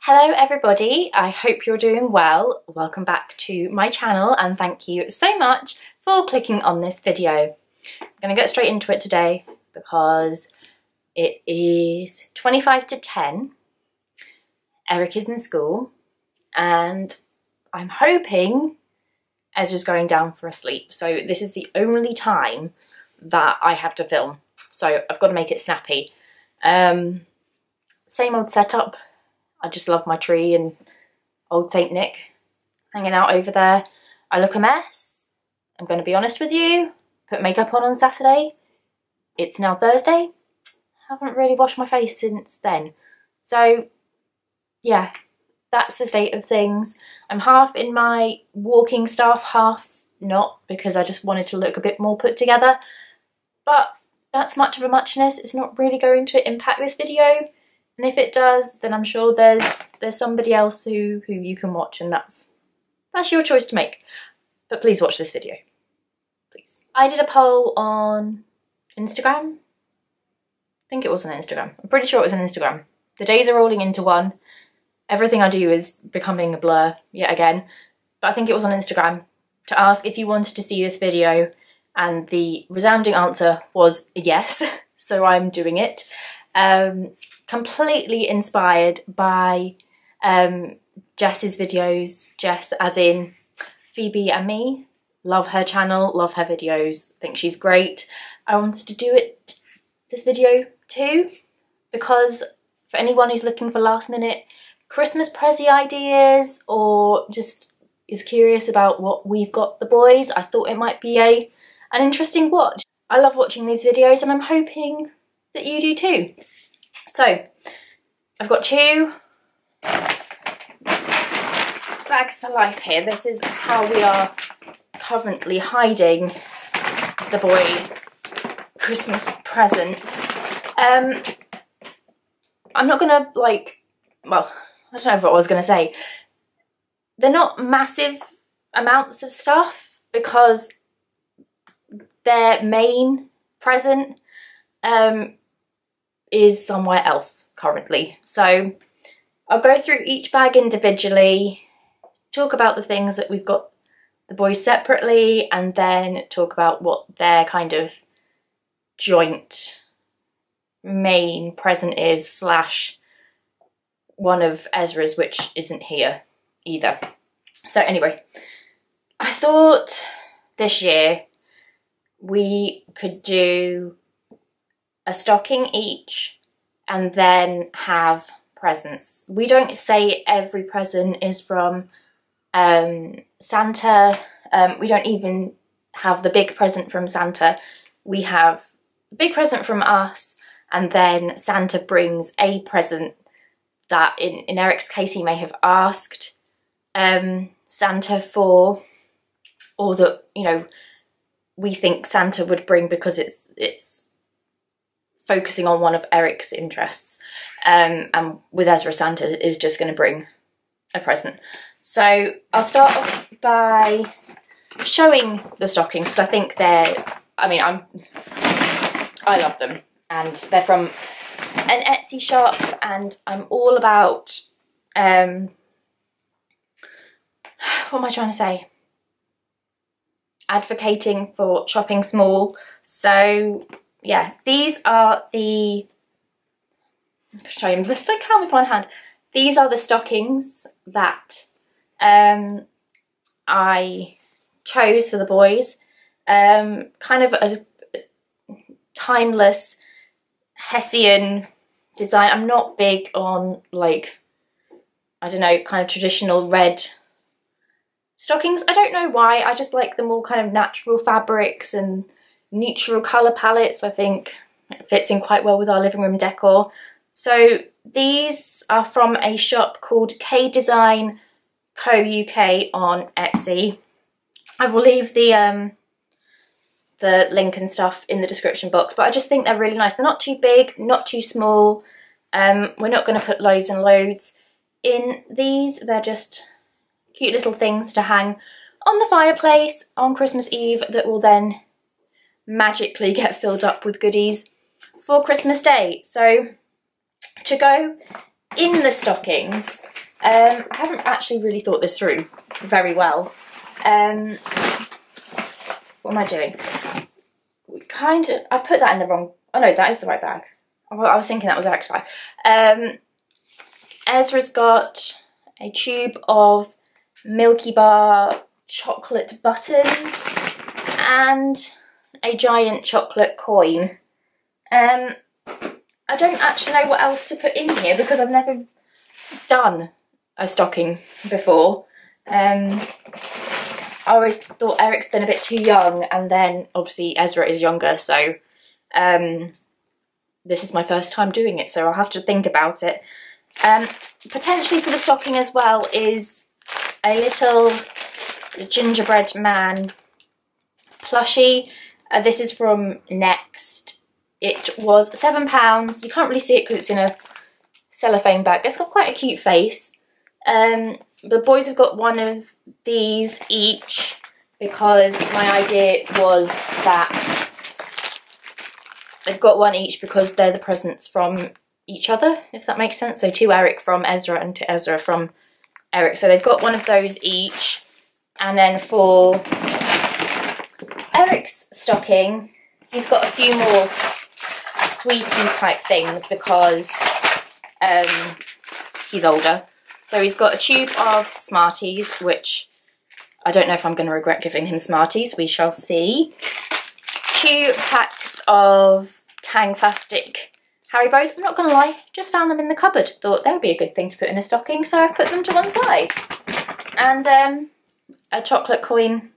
Hello everybody, I hope you're doing well. Welcome back to my channel and thank you so much for clicking on this video. I'm going to get straight into it today because it is 25 to 10. Eric is in school and I'm hoping Ezra's going down for a sleep. So this is the only time that I have to film. So I've got to make it snappy. Same old setup. I just love my tree and old Saint Nick hanging out over there. I look a mess. I'm going to be honest with you. Put makeup on Saturday. It's now Thursday. Haven't really washed my face since then. So yeah, that's the state of things. I'm half in my walking stuff, half not, because I just wanted to look a bit more put together. But that's much of a muchness. It's not really going to impact this video. And if it does, then I'm sure there's somebody else who you can watch, and that's your choice to make. But please watch this video, please. I did a poll on Instagram. I think it was on Instagram. I'm pretty sure it was on Instagram. The days are rolling into one. Everything I do is becoming a blur yet again. But I think it was on Instagram to ask if you wanted to see this video, and the resounding answer was yes. So I'm doing it. Completely inspired by Jess's videos. Jess as in Phoebe and me. Love her channel, love her videos, think she's great. I wanted to do this video too, because for anyone who's looking for last minute Christmas present ideas or just is curious about what we've got the boys, I thought it might be an interesting watch. I love watching these videos and I'm hoping that you do too. So, I've got two bags for life here. This is how we are currently hiding the boys' Christmas presents. I'm not gonna well, I don't know what I was gonna say. They're not massive amounts of stuff because their main present is somewhere else currently. So I'll go through each bag individually, talk about the things that we've got the boys separately, and then talk about what their kind of joint main present is, slash one of Ezra's which isn't here either. So anyway, I thought this year we could do a stocking each and then have presents. We don't say every present is from Santa. We don't even have the big present from Santa. We have the big present from us, and then Santa brings a present that in Eric's case he may have asked Santa for, or that, you know, we think Santa would bring because it's focusing on one of Eric's interests, and with Ezra, Santa is just going to bring a present. So I'll start off by showing the stockings, because I think I love them, and they're from an Etsy shop, and I'm all about, what am I trying to say? Advocating for shopping small. So yeah, these are the, I'll show you, let's stick out with one hand. These are the stockings that I chose for the boys. Kind of a timeless Hessian design. I'm not big on, like, I don't know, kind of traditional red stockings. I don't know why, I just like them all kind of natural fabrics and neutral colour palettes. I think it fits in quite well with our living room decor. So these are from a shop called K Design Co UK on Etsy. I will leave the link and stuff in the description box, but I just think they're really nice. They're not too big, not too small. We're not going to put loads and loads in these. They're just cute little things to hang on the fireplace on Christmas Eve that will then magically get filled up with goodies for Christmas Day. So to go in the stockings, I haven't actually really thought this through very well. What am I doing? I've put that in the wrong, oh no, that is the right bag. I was thinking that was Eric's bag. Ezra's got a tube of Milky Bar chocolate buttons and a giant chocolate coin. I don't actually know what else to put in here because I've never done a stocking before. I always thought Eric's been a bit too young, and then obviously Ezra is younger, so this is my first time doing it, so I'll have to think about it. Potentially for the stocking as well is a little gingerbread man plushie. This is from Next. It was £7. You can't really see it because it's in a cellophane bag. It's got quite a cute face. The boys have got one of these each because my idea was that they've got one each because they're the presents from each other, if that makes sense. So to Eric from Ezra and to Ezra from Eric. So they've got one of those each. And then for Eric's stocking, he's got a few more sweetie type things because he's older. So he's got a tube of Smarties, which I don't know if I'm going to regret giving him Smarties. We shall see. 2 packs of Tangfastic Haribos. I'm not going to lie, just found them in the cupboard. Thought that would be a good thing to put in a stocking, so I've put them to one side. And a chocolate coin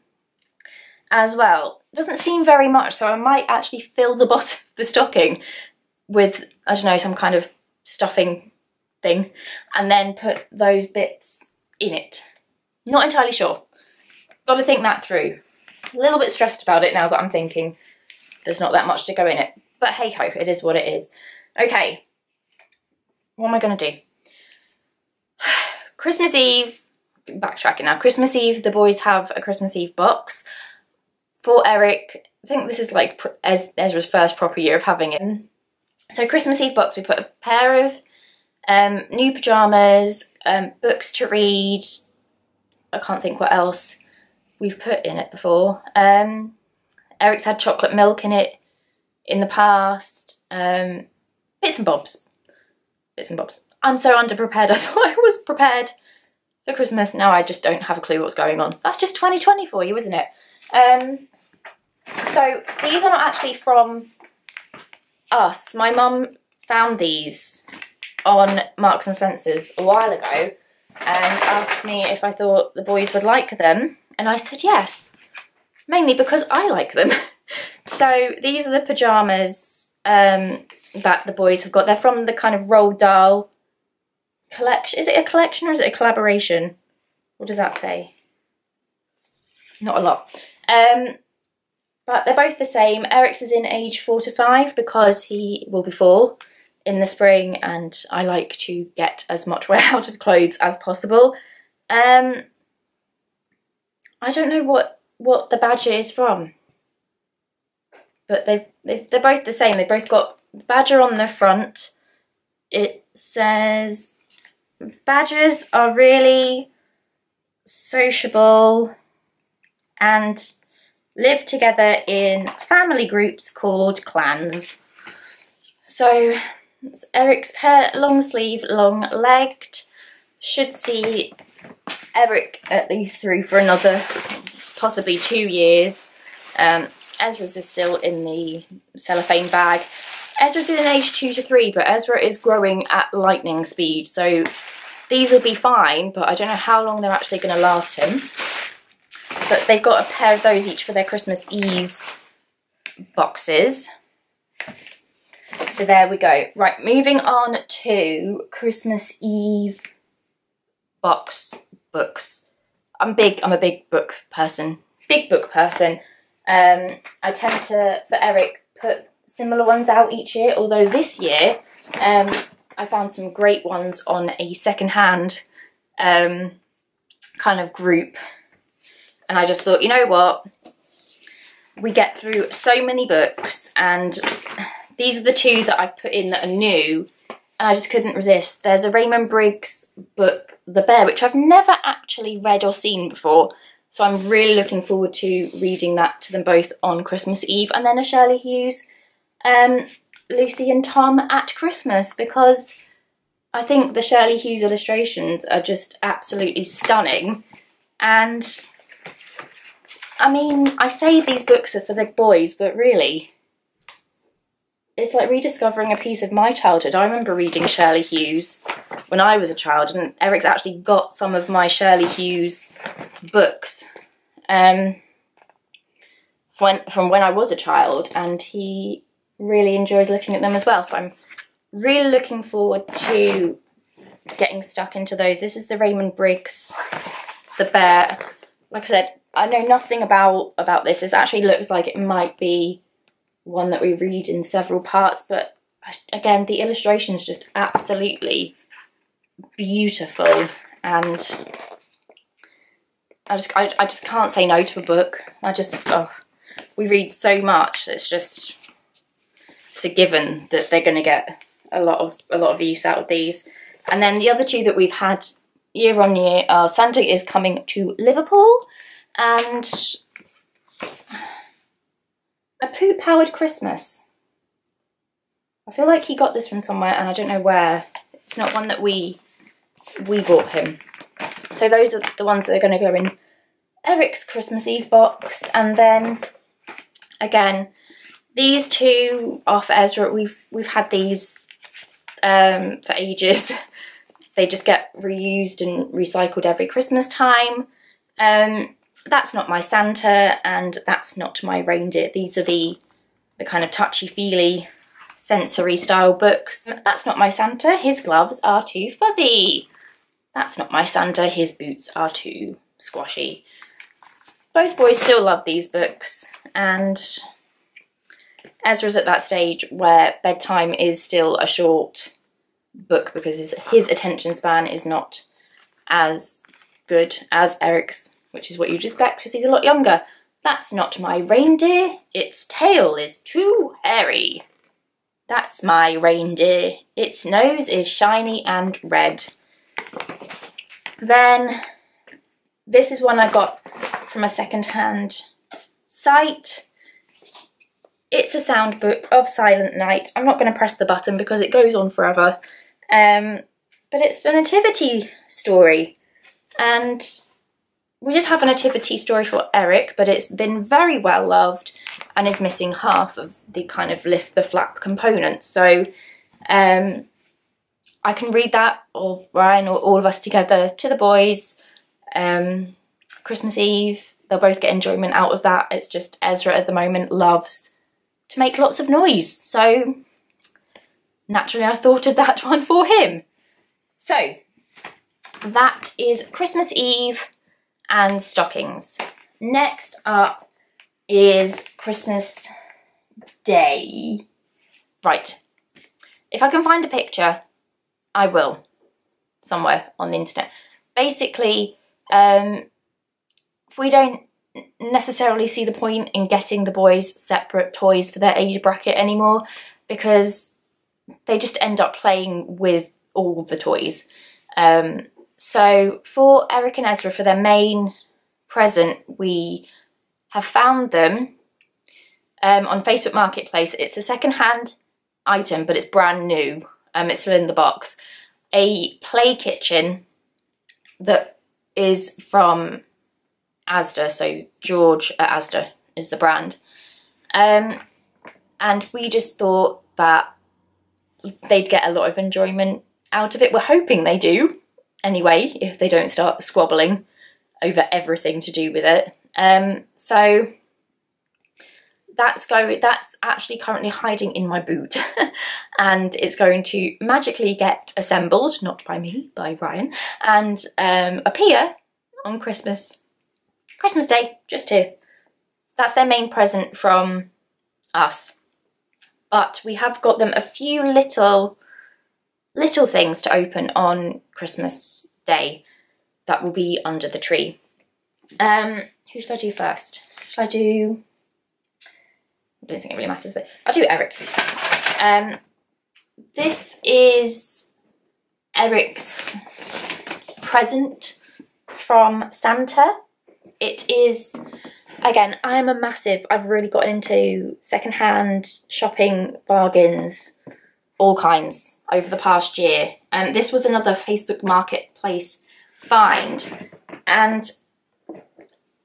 as well. It doesn't seem very much, so I might actually fill the bottom of the stocking with, I don't know, some kind of stuffing thing, and then put those bits in it. Not entirely sure. Got to think that through. A little bit stressed about it now that I'm thinking there's not that much to go in it. But hey ho, it is what it is. Okay, what am I going to do? Christmas Eve, backtracking now. Christmas Eve, the boys have a Christmas Eve box. For Eric, I think this is like Ezra's first proper year of having it. So Christmas Eve box, we put a pair of new pyjamas, books to read. I can't think what else we've put in it before. Eric's had chocolate milk in it in the past. Bits and bobs. Bits and bobs. I'm so underprepared. I thought I was prepared for Christmas. Now I just don't have a clue what's going on. That's just 2020 for you, isn't it? So these are not actually from us. My mum found these on Marks and Spencer's a while ago and asked me if I thought the boys would like them, and I said yes, mainly because I like them. So these are the pyjamas that the boys have got. They're from the kind of Roald Dahl collection. Is it a collection or is it a collaboration? What does that say? Not a lot. But they're both the same. Eric's is in age 4 to 5 because he will be 4 in the spring, and I like to get as much wear out of clothes as possible. I don't know what the badger is from, but they're both the same. They both got the badger on the front. It says, badgers are really sociable and live together in family groups called clans. So it's Eric's pair, long sleeve, long legged. Should see Eric at least through for another possibly 2 years. Ezra's is still in the cellophane bag. Ezra's in age 2 to 3, but Ezra is growing at lightning speed, so these will be fine, but I don't know how long they're actually going to last him. But they've got a pair of those each for their Christmas Eve boxes. So there we go. Right, moving on to Christmas Eve books. I'm a big book person. I tend to, for Eric, put similar ones out each year, although this year I found some great ones on a second-hand kind of group, and I just thought, you know what, we get through so many books, and these are the 2 that I've put in that are new, and I just couldn't resist. There's a Raymond Briggs book, The Bear, which I've never actually read or seen before, so I'm really looking forward to reading that to them both on Christmas Eve. And then a Shirley Hughes, Lucy and Tom at Christmas, because I think the Shirley Hughes illustrations are just absolutely stunning. And I mean, I say these books are for the boys, but really, it's like rediscovering a piece of my childhood. I remember reading Shirley Hughes when I was a child, and Eric's actually got some of my Shirley Hughes books from when I was a child, and he really enjoys looking at them as well. So I'm really looking forward to getting stuck into those. This is the Raymond Briggs, The Bear. Like I said, I know nothing about this. This actually looks like it might be one that we read in several parts, but again, the illustration's just absolutely beautiful, and I just can't say no to a book. We read so much. It's a given that they're going to get a lot of use out of these. And then the other two that we've had year on year are Santa is Coming to Liverpool and A Poop-Powered Christmas. I feel like he got this from somewhere and I don't know where. It's not one that we bought him. So those are the ones that are going to go in Eric's Christmas Eve box. And then again, these two are for Ezra. We've had these for ages. They just get reused and recycled every Christmas time. That's Not My Santa and That's Not My Reindeer. These are the kind of touchy-feely sensory style books. That's Not My Santa, his gloves are too fuzzy. That's Not My Santa, his boots are too squashy. Both boys still love these books, and Ezra's at that stage where bedtime is still a short book because his attention span is not as good as Eric's, which is what you'd expect because he's a lot younger. That's Not My Reindeer, its tail is too hairy. That's my reindeer, its nose is shiny and red. Then this is one I got from a second-hand site. It's a sound book of Silent Night. I'm not going to press the button because it goes on forever. But it's the nativity story. And we did have a nativity story for Eric, but it's been very well loved and is missing half of the kind of lift the flap component. So I can read that, or Ryan, or all of us together to the boys. Christmas Eve, they'll both get enjoyment out of that. It's just Ezra at the moment loves to make lots of noise, so naturally I thought of that one for him. So that is Christmas Eve and Stockings. Next up is Christmas Day. Right, if I can find a picture, I will, somewhere on the internet. Basically, if we don't necessarily see the point in getting the boys separate toys for their age bracket anymore, because they just end up playing with all the toys. So for Eric and Ezra, for their main present, we have found them on Facebook Marketplace. It's a second-hand item, but it's brand new. It's still in the box. A play kitchen that is from Asda, so George at Asda is the brand. And we just thought that they'd get a lot of enjoyment out of it. We're hoping they do, anyway, if they don't start squabbling over everything to do with it. So that's actually currently hiding in my boot and it's going to magically get assembled, not by me, by Ryan, and appear on Christmas Day, just here. That's their main present from us. But we have got them a few little things to open on Christmas Day that will be under the tree. Who should I do first? Should I do... I don't think it really matters. I'll do Eric. this is Eric's present from Santa. It is, again, I've really gotten into secondhand shopping, bargains, all kinds over the past year. And this was another Facebook Marketplace find. And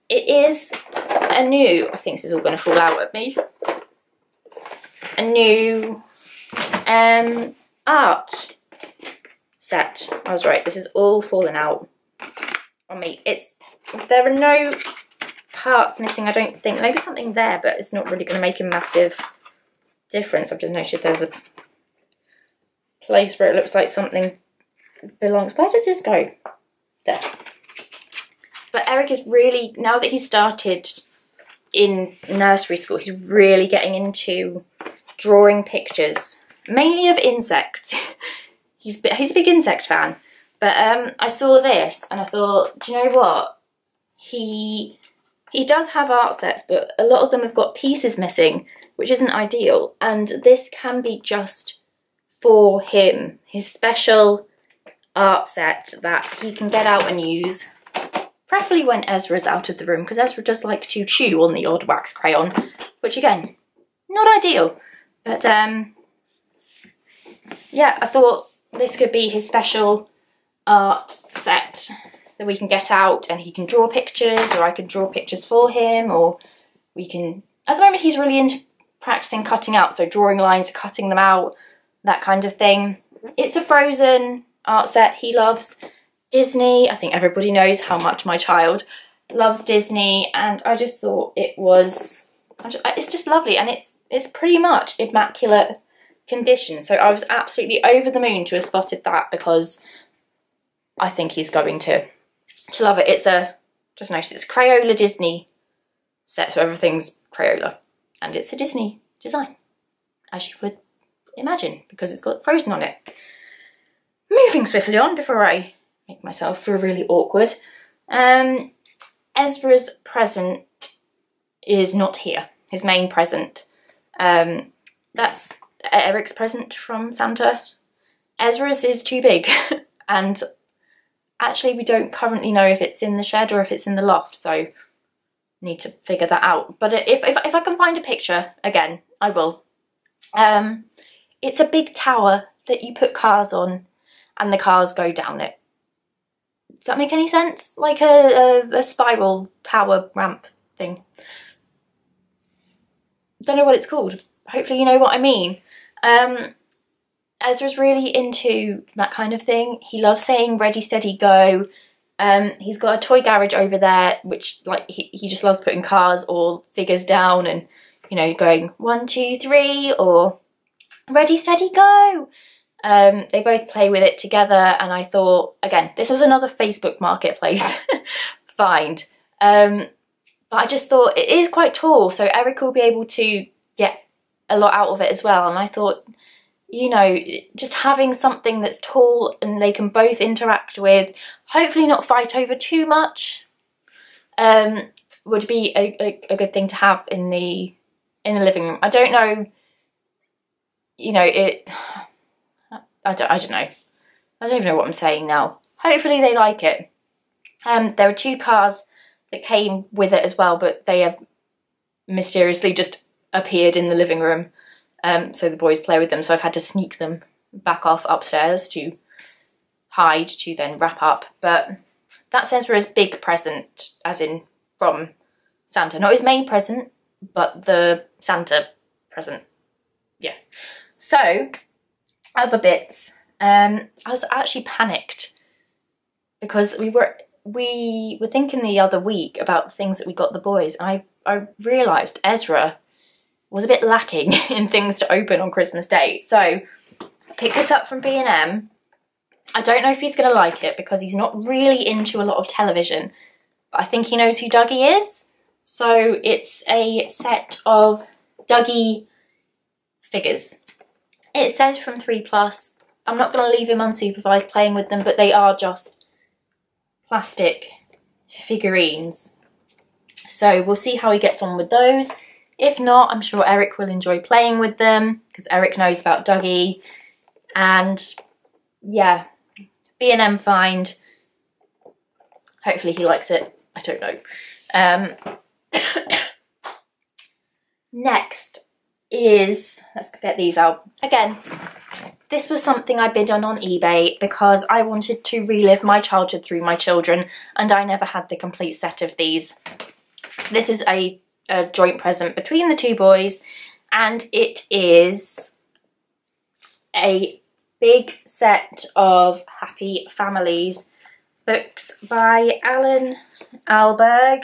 it is a new, I think this is all going to fall out at me, a new art set. I was right, this is all falling out on me. There are no parts missing, I don't think. Maybe something there, but it's not really going to make a massive difference. I've just noticed there's a place where it looks like something belongs. Where does this go? There. But Eric is really, now that he's started in nursery school, he's really getting into drawing pictures, mainly of insects. He's a big insect fan. But I saw this and I thought, do you know what? He does have art sets, but a lot of them have got pieces missing, which isn't ideal. And this can be just for him, his special art set that he can get out and use, preferably when Ezra's out of the room, because Ezra does like to chew on the odd wax crayon, which again, not ideal. But yeah, I thought this could be his special art set that we can get out and he can draw pictures, or I can draw pictures for him, or we can, at the moment he's really into practicing cutting out, so drawing lines, cutting them out, that kind of thing. It's a Frozen art set. He loves Disney. I think everybody knows how much my child loves Disney, and I just thought it's just lovely, and it's pretty much immaculate condition. So I was absolutely over the moon to have spotted that, because I think he's going to love it. It's just notice it's Crayola Disney set, so everything's Crayola, and it's a Disney design, as you would imagine, because it's got Frozen on it. Moving swiftly on before I make myself feel really awkward. Ezra's present is not here. His main present. That's Eric's present from Santa. Ezra's is too big, and actually we don't currently know if it's in the shed or if it's in the loft, so need to figure that out. But if I can find a picture, again, I will. It's a big tower that you put cars on and the cars go down it. Does that make any sense? Like a spiral tower ramp thing. Don't know what it's called. Hopefully you know what I mean. Ezra's really into that kind of thing. He loves saying ready, steady, go. He's got a toy garage over there, which like he just loves putting cars or figures down and, you know, going 1, 2, 3 or ready, steady, go. They both play with it together, and I thought, again, this was another Facebook Marketplace find. But I just thought it is quite tall, so Eric will be able to get a lot out of it as well. And I thought, you know, just having something that's tall and they can both interact with, hopefully not fight over too much, would be a good thing to have in the living room. I don't know, you know, I don't know. I don't even know what I'm saying now. Hopefully they like it. There are 2 cars that came with it as well, but they have mysteriously just appeared in the living room. So the boys play with them, so I've had to sneak them back off upstairs to hide, to then wrap up. But that's Ezra's big present, as in from Santa. Not his main present, but the Santa present. Yeah. So, other bits. I was actually panicked because we were thinking the other week about the things that we got the boys, and I realised Ezra was a bit lacking in things to open on Christmas Day. So I picked this up from B&M. I don't know if he's going to like it because he's not really into a lot of television, but I think he knows who Diggy is. So it's a set of Diggy Figures. It says from 3+. I'm not going to leave him unsupervised playing with them, but they are just plastic figurines. So we'll see how he gets on with those. If not, I'm sure Eric will enjoy playing with them because Eric knows about Diggy. And yeah, B&M find. Hopefully he likes it. I don't know. Next is, let's get these out. Again, this was something I bid on eBay because I wanted to relive my childhood through my children, and I never had the complete set of these. This is a joint present between the two boys, and it is a big set of Happy Families books by Alan Alberg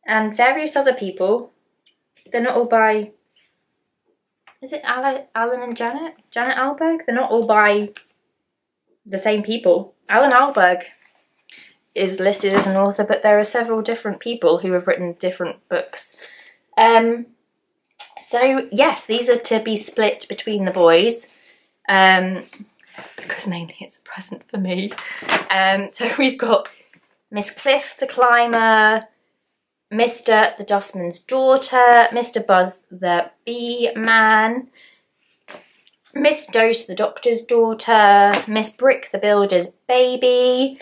and various other people. They're not all by, is it Alan and Janet Alberg? They're not all by the same people. Alan Alberg is listed as an author, but there are several different people who have written different books. So yes, these are to be split between the boys, because mainly it's a present for me. So we've got Miss Cliff the Climber, Mr. the Dustman's Daughter, Mr. Buzz the Bee Man, Miss Dose the Doctor's Daughter, Miss Brick the Builder's Baby,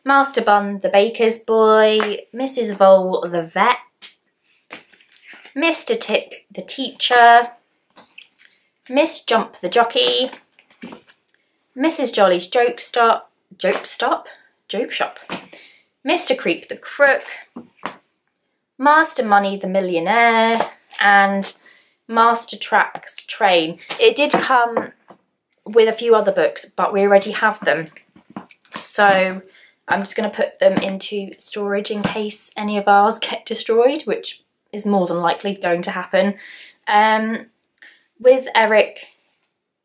Master Bun the Baker's Boy, Mrs. Vole the Vet, Mr. Tip the Teacher, Miss Jump the Jockey, Mrs. Jolly's Joke Shop, Mr. Creep the Crook, Master Money the Millionaire, and Master Track's Train. It did come with a few other books, but we already have them. So I'm just going to put them into storage in case any of ours get destroyed, which is more than likely going to happen. With Eric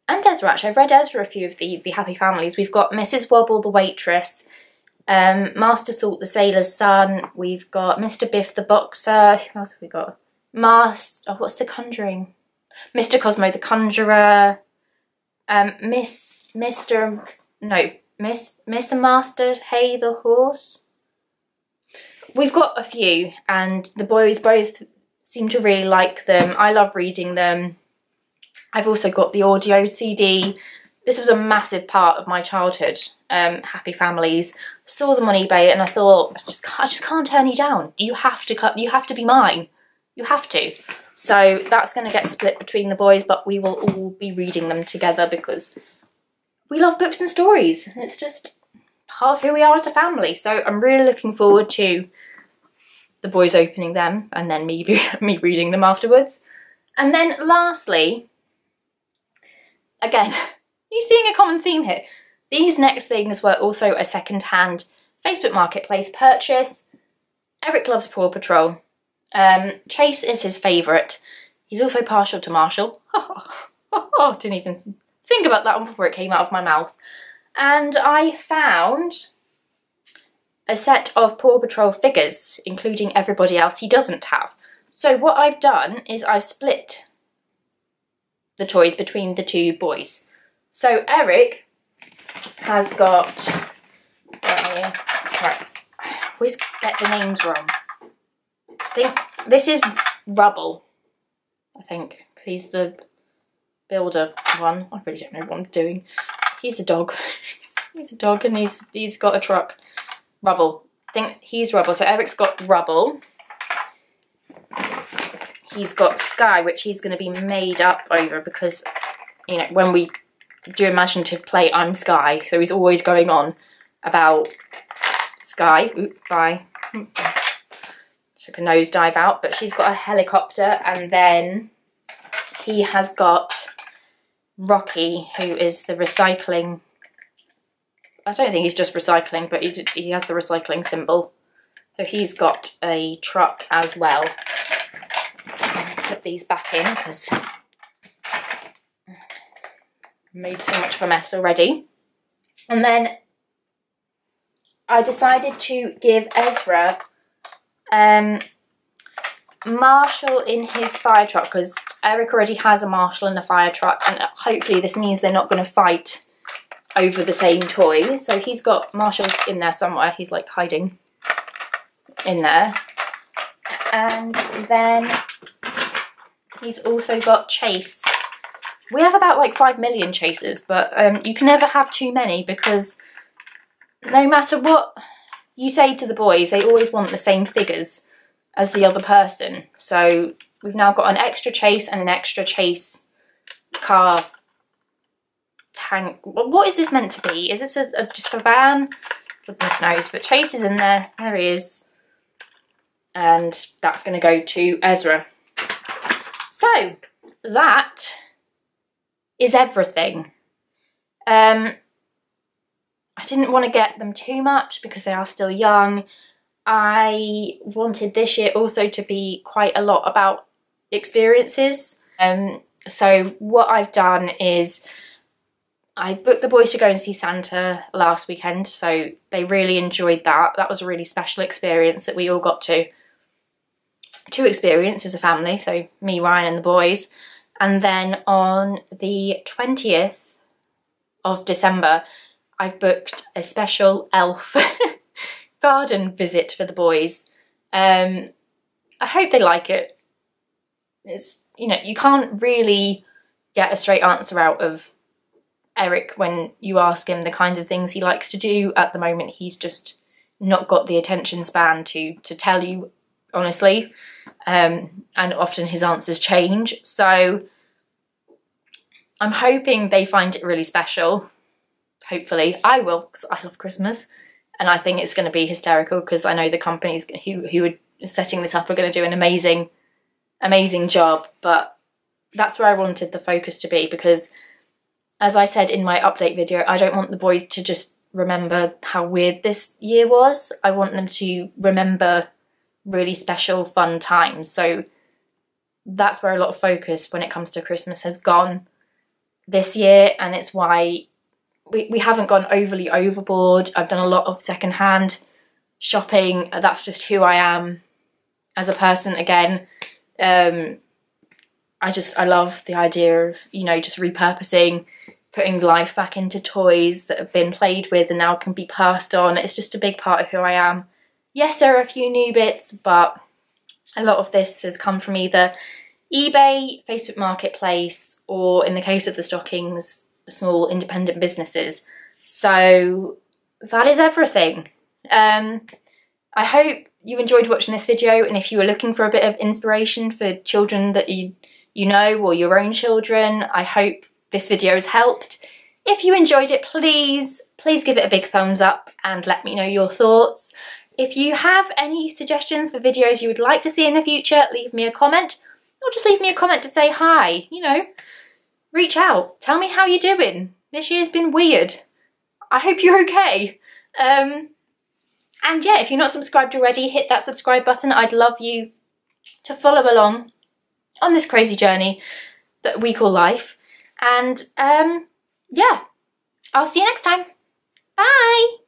and Ezra, actually. I've read Ezra a few of the Happy Families. We've got Mrs. Wobble the Waitress, Master Salt the Sailor's Son, we've got Mr. Biff the Boxer, who else have we got? What's the Conjuring? Mr. Cosmo the Conjurer, Miss and Master Hay the Horse. We've got a few, and the boys both seem to really like them. I love reading them. I've also got the audio CD. This was a massive part of my childhood, Happy Families. Saw them on eBay and I thought, I just can't turn you down. You have to be mine. You have to. So that's going to get split between the boys, but we will all be reading them together because we love books and stories. It's just part of who we are as a family. So I'm really looking forward to the boys opening them and then me reading them afterwards. And then lastly, again, you're seeing a common theme here. These next things were also a second-hand Facebook Marketplace purchase. Eric loves Paw Patrol. Chase is his favourite. He's also partial to Marshall. Didn't even think about that one before it came out of my mouth. And I found a set of Paw Patrol figures, including everybody else he doesn't have. So what I've done is I've split the toys between the two boys. So Eric has got, right, I always get the names wrong. I think this is Rubble, I think, because he's the builder one. I really don't know what I'm doing. He's a dog. He's a dog and he's got a truck. Rubble. I think he's Rubble. So Eric's got Rubble. He's got Sky, which he's going to be made up over because, you know, when we do imaginative play, I'm Sky. So he's always going on about Sky. Oop, bye. Took a nosedive out, but she's got a helicopter, and then he has got Rocky, who is the recycling. I don't think he's just recycling, but he has the recycling symbol. So he's got a truck as well. Put these back in because I made so much of a mess already. And then I decided to give Ezra Marshall in his fire truck, because Eric already has a Marshall in the fire truck, and hopefully this means they're not going to fight over the same toys. So he's got Marshall's in there somewhere. He's like hiding in there. And then he's also got Chase We have about like 5 million chasers, but you can never have too many because no matter what you say to the boys, they always want the same figures as the other person. So we've now got an extra chase and an extra chase car tank. What is this meant to be? Is this just a van? Goodness knows, but Chase is in there. There he is. And that's going to go to Ezra. So that is everything. I didn't want to get them too much because they are still young. I wanted this year also to be quite a lot about experiences. So what I've done is I booked the boys to go and see Santa last weekend, so they really enjoyed that. That was a really special experience that we all got to experience as a family, so me, Ryan and the boys. And then on the 20th of December, I've booked a special elf garden visit for the boys. I hope they like it. It's, you know, you can't really get a straight answer out of Eric when you ask him the kinds of things he likes to do. At the moment, he's just not got the attention span to tell you honestly, and often his answers change. So I'm hoping they find it really special. Hopefully I will, because I love Christmas, and I think it's going to be hysterical because I know the companies who are setting this up are going to do an amazing job. But that's where I wanted the focus to be, because as I said in my update video, I don't want the boys to just remember how weird this year was. I want them to remember really special, fun times. So that's where a lot of focus when it comes to Christmas has gone this year, and it's why we haven't gone overly overboard. I've done a lot of secondhand shopping. That's just who I am as a person again. I love the idea of, you know, just repurposing, putting life back into toys that have been played with and now can be passed on. It's just a big part of who I am. Yes, there are a few new bits, but a lot of this has come from either eBay, Facebook Marketplace, or in the case of the Stockings, small independent businesses. So that is everything. I hope you enjoyed watching this video, and if you were looking for a bit of inspiration for children that you know, or your own children, I hope this video has helped. If you enjoyed it, please give it a big thumbs up and let me know your thoughts. If you have any suggestions for videos you would like to see in the future, leave me a comment, or just leave me a comment to say hi. You know, reach out, tell me how you're doing. This year's been weird. I hope you're okay. And yeah, if you're not subscribed already, hit that subscribe button. I'd love you to follow along on this crazy journey that we call life. And yeah, I'll see you next time. Bye!